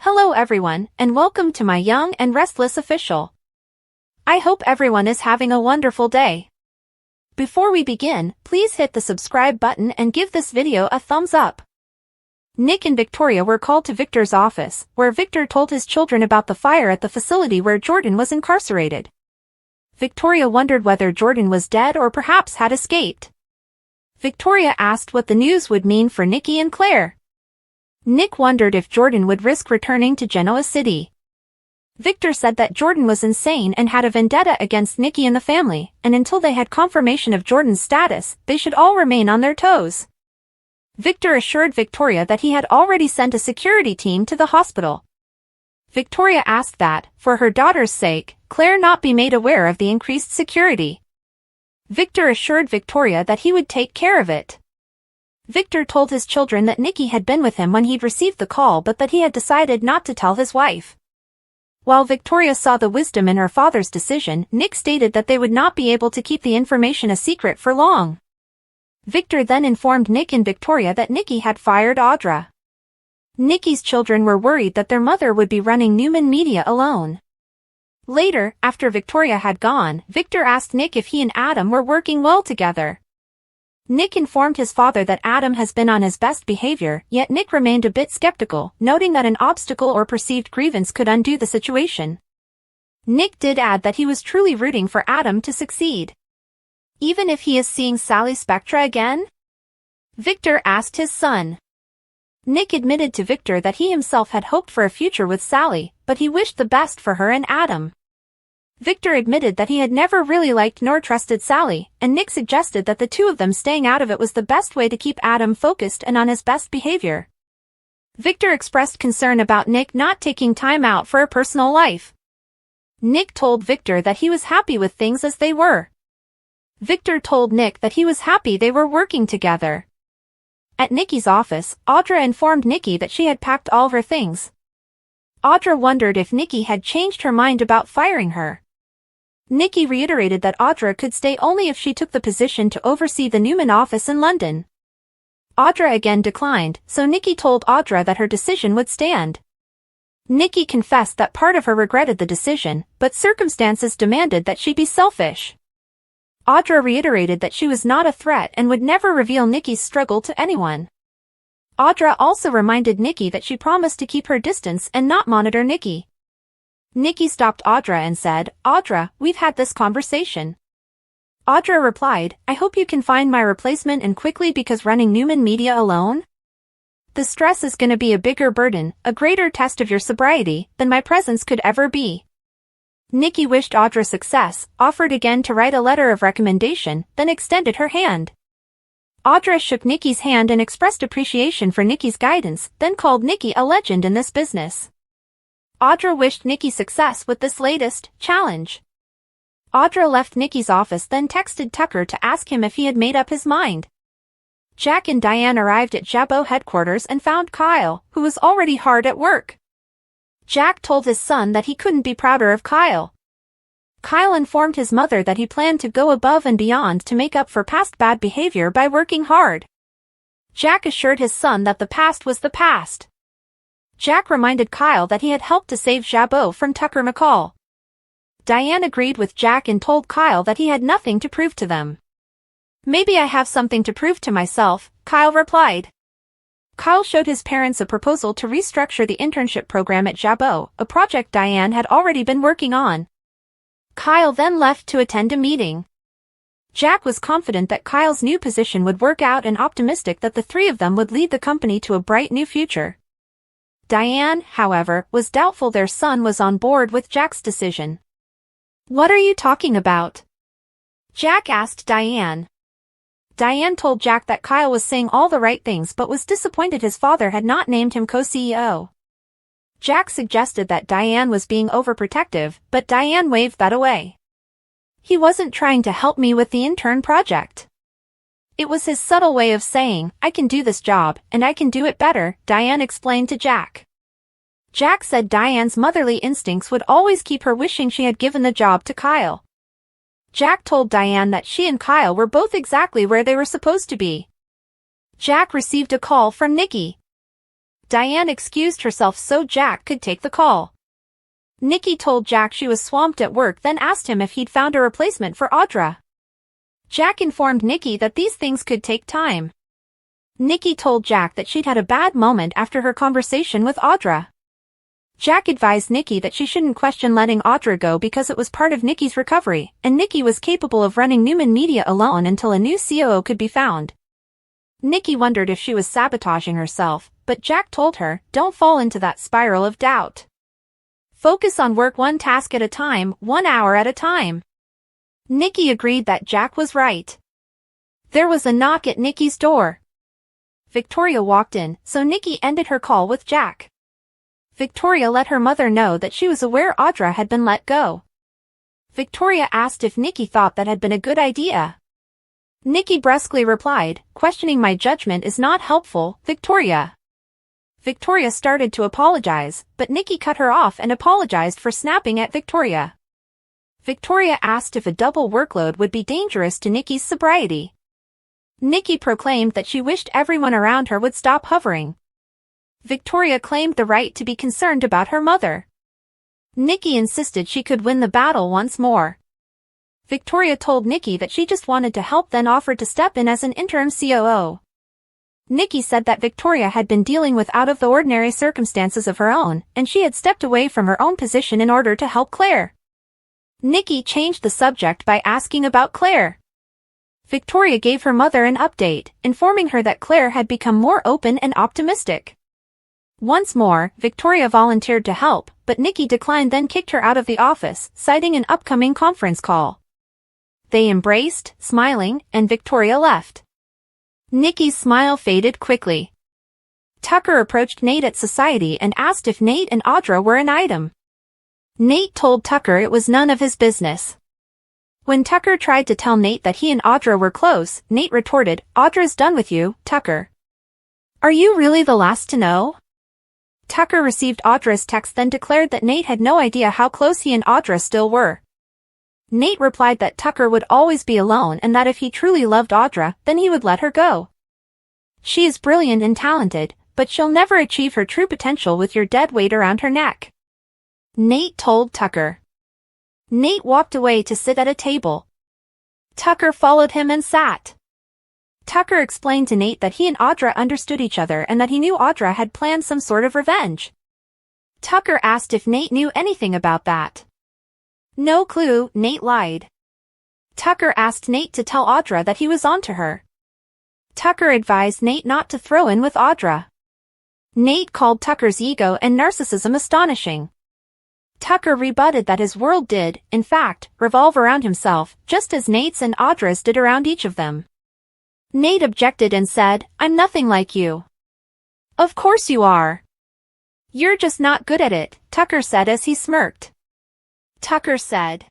Hello everyone, and welcome to my Young and Restless official. I hope everyone is having a wonderful day. Before we begin, please hit the subscribe button and give this video a thumbs up. Nick and Victoria were called to Victor's office, where Victor told his children about the fire at the facility where Jordan was incarcerated. Victoria wondered whether Jordan was dead or perhaps had escaped. Victoria asked what the news would mean for Nikki and Claire. Nick wondered if Jordan would risk returning to Genoa City. Victor said that Jordan was insane and had a vendetta against Nikki and the family, and until they had confirmation of Jordan's status, they should all remain on their toes. Victor assured Victoria that he had already sent a security team to the hospital. Victoria asked that, for her daughter's sake, Claire not be made aware of the increased security. Victor assured Victoria that he would take care of it. Victor told his children that Nikki had been with him when he'd received the call but that he had decided not to tell his wife. While Victoria saw the wisdom in her father's decision, Nick stated that they would not be able to keep the information a secret for long. Victor then informed Nick and Victoria that Nikki had fired Audra. Nikki's children were worried that their mother would be running Newman Media alone. Later, after Victoria had gone, Victor asked Nick if he and Adam were working well together. Nick informed his father that Adam has been on his best behavior, yet Nick remained a bit skeptical, noting that an obstacle or perceived grievance could undo the situation. Nick did add that he was truly rooting for Adam to succeed. Even if he is seeing Sally Spectra again? Victor asked his son. Nick admitted to Victor that he himself had hoped for a future with Sally, but he wished the best for her and Adam. Victor admitted that he had never really liked nor trusted Sally, and Nick suggested that the two of them staying out of it was the best way to keep Adam focused and on his best behavior. Victor expressed concern about Nick not taking time out for a personal life. Nick told Victor that he was happy with things as they were. Victor told Nick that he was happy they were working together. At Nikki's office, Audra informed Nikki that she had packed all of her things. Audra wondered if Nikki had changed her mind about firing her. Nikki reiterated that Audra could stay only if she took the position to oversee the Newman office in London. Audra again declined, so Nikki told Audra that her decision would stand. Nikki confessed that part of her regretted the decision, but circumstances demanded that she be selfish. Audra reiterated that she was not a threat and would never reveal Nikki's struggle to anyone. Audra also reminded Nikki that she promised to keep her distance and not monitor Nikki. Nikki stopped Audra and said, "Audra, we've had this conversation." Audra replied, "I hope you can find my replacement and quickly because running Newman Media alone? The stress is gonna be a bigger burden, a greater test of your sobriety, than my presence could ever be." Nikki wished Audra success, offered again to write a letter of recommendation, then extended her hand. Audra shook Nikki's hand and expressed appreciation for Nikki's guidance, then called Nikki a legend in this business. Audra wished Nikki success with this latest challenge. Audra left Nikki's office then texted Tucker to ask him if he had made up his mind. Jack and Diane arrived at Jabot headquarters and found Kyle, who was already hard at work. Jack told his son that he couldn't be prouder of Kyle. Kyle informed his mother that he planned to go above and beyond to make up for past bad behavior by working hard. Jack assured his son that the past was the past. Jack reminded Kyle that he had helped to save Jabot from Tucker McCall. Diane agreed with Jack and told Kyle that he had nothing to prove to them. "Maybe I have something to prove to myself," Kyle replied. Kyle showed his parents a proposal to restructure the internship program at Jabot, a project Diane had already been working on. Kyle then left to attend a meeting. Jack was confident that Kyle's new position would work out and optimistic that the three of them would lead the company to a bright new future. Diane, however, was doubtful their son was on board with Jack's decision. "What are you talking about?" Jack asked Diane. Diane told Jack that Kyle was saying all the right things but was disappointed his father had not named him co-CEO. Jack suggested that Diane was being overprotective, but Diane waved that away. "He wasn't trying to help me with the intern project. It was his subtle way of saying, I can do this job, and I can do it better," Diane explained to Jack. Jack said Diane's motherly instincts would always keep her wishing she had given the job to Kyle. Jack told Diane that she and Kyle were both exactly where they were supposed to be. Jack received a call from Nikki. Diane excused herself so Jack could take the call. Nikki told Jack she was swamped at work, then asked him if he'd found a replacement for Audra. Jack informed Nikki that these things could take time. Nikki told Jack that she'd had a bad moment after her conversation with Audra. Jack advised Nikki that she shouldn't question letting Audra go because it was part of Nikki's recovery, and Nikki was capable of running Newman Media alone until a new COO could be found. Nikki wondered if she was sabotaging herself, but Jack told her, "Don't fall into that spiral of doubt. Focus on work one task at a time, 1 hour at a time." Nikki agreed that Jack was right. There was a knock at Nikki's door. Victoria walked in, so Nikki ended her call with Jack. Victoria let her mother know that she was aware Audra had been let go. Victoria asked if Nikki thought that had been a good idea. Nikki brusquely replied, "Questioning my judgment is not helpful, Victoria." Victoria started to apologize, but Nikki cut her off and apologized for snapping at Victoria. Victoria asked if a double workload would be dangerous to Nikki's sobriety. Nikki proclaimed that she wished everyone around her would stop hovering. Victoria claimed the right to be concerned about her mother. Nikki insisted she could win the battle once more. Victoria told Nikki that she just wanted to help, then offered to step in as an interim COO. Nikki said that Victoria had been dealing with out-of-the-ordinary circumstances of her own, and she had stepped away from her own position in order to help Claire. Nikki changed the subject by asking about Claire. Victoria gave her mother an update, informing her that Claire had become more open and optimistic. Once more, Victoria volunteered to help, but Nikki declined, then kicked her out of the office, citing an upcoming conference call. They embraced, smiling, and Victoria left. Nikki's smile faded quickly. Tucker approached Nate at Society and asked if Nate and Audra were an item. Nate told Tucker it was none of his business. When Tucker tried to tell Nate that he and Audra were close, Nate retorted, "Audra's done with you, Tucker. Are you really the last to know?" Tucker received Audra's text, then declared that Nate had no idea how close he and Audra still were. Nate replied that Tucker would always be alone and that if he truly loved Audra, then he would let her go. "She is brilliant and talented, but she'll never achieve her true potential with your dead weight around her neck," Nate told Tucker. Nate walked away to sit at a table. Tucker followed him and sat. Tucker explained to Nate that he and Audra understood each other and that he knew Audra had planned some sort of revenge. Tucker asked if Nate knew anything about that. "No clue," Nate lied. Tucker asked Nate to tell Audra that he was onto her. Tucker advised Nate not to throw in with Audra. Nate called Tucker's ego and narcissism astonishing. Tucker rebutted that his world did, in fact, revolve around himself, just as Nate's and Audra's did around each of them. Nate objected and said, "I'm nothing like you." "Of course you are. You're just not good at it," Tucker said as he smirked. Tucker said,